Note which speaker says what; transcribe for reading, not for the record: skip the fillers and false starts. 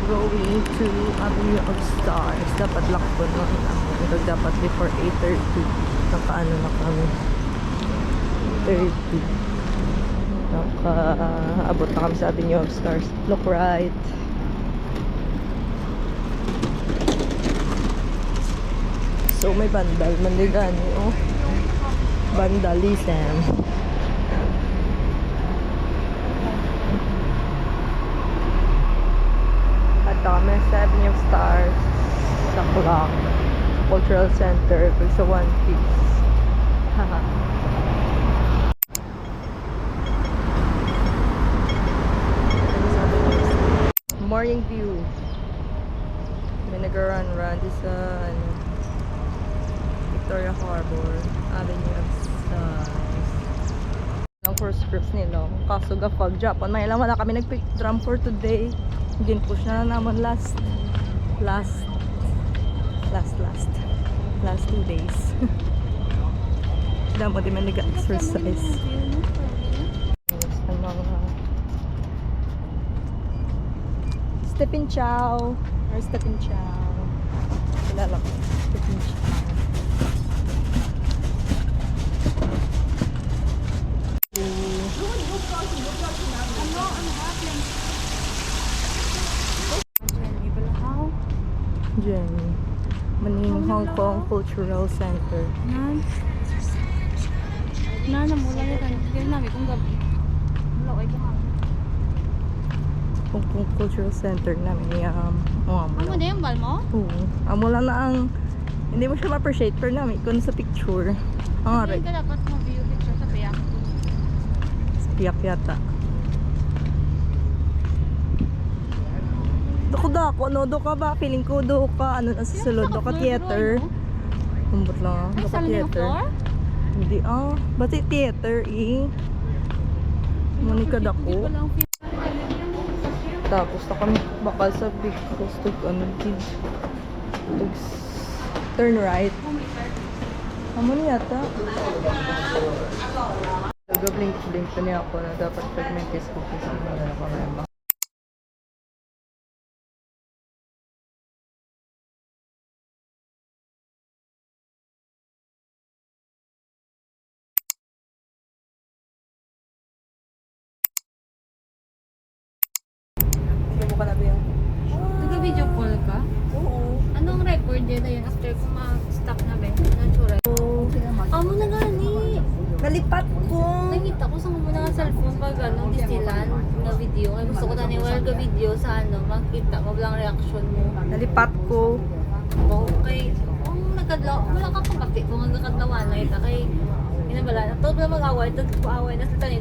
Speaker 1: going to Avenue of Stars. Dapat lakbo na. Dapat before 8:30. Nakaano na kami. 30. Nakaabot na kami sa Avenue of Stars. Look right. So may bandal. Mandigani, oh. Vandalism. At kami sa Avenue of Stars. Sa Clock. Cultural Center. Sa One Piece. Haha. Morning view. May nag-run sa Victoria Harbor, Avenue of Stars. Ang first cruise nila. Kaso gapag Japan. May alam wala kami nag-pick drum for today. Gin-push na naman last 2 days. Damo di man nag-exercise. Ang mga Stephen Chow. Or Stephen Chow. Kilala ko. Stephen Chow. Jenny. Maning Hong Kong Cultural Center.
Speaker 2: Mula niya kan. Ganyan namin kung gabi. Wala ko ito.
Speaker 1: Hong Kong Cultural Center namin.
Speaker 2: Amo na yung bal mo?
Speaker 1: Oo. Amo lang na ang hindi mo siya ma-appreciate pero namin kung sa picture. Ang
Speaker 2: Hindi ka dapat mag-view picture sa piyak.
Speaker 1: Piyak yata. Doko no do ka ba? Feeling ko do ka ano na sa sulod do ka theater. Kumbot lang. Do ka theater. Hindi Bati theater Monica dako. Tapos na kami bakal sa big cross turn right. Amo niya yata. Nag-blink pa niya ako na dapat pag may Facebook kasi na nakamemba. Hindi mo ka na ba yan?
Speaker 2: Nag-video call ka?
Speaker 1: Oo.
Speaker 2: Anong record dyan na yun after kung ma-stop na ba? Natural. Amo na gani.
Speaker 1: Nalipat ko.
Speaker 2: Nakita ko sa muna nga cellphone pag Disneyland na video. Ay gusto ko taniwala ka video sa makita mo lang reaction mo.
Speaker 1: Nalipat ko.
Speaker 2: Okay. Kung nagkadlaw, wala ka pang kapi. Kung nagkadlawan na ita kay inabala. Ito ba mag-away? Ito away na sa tani.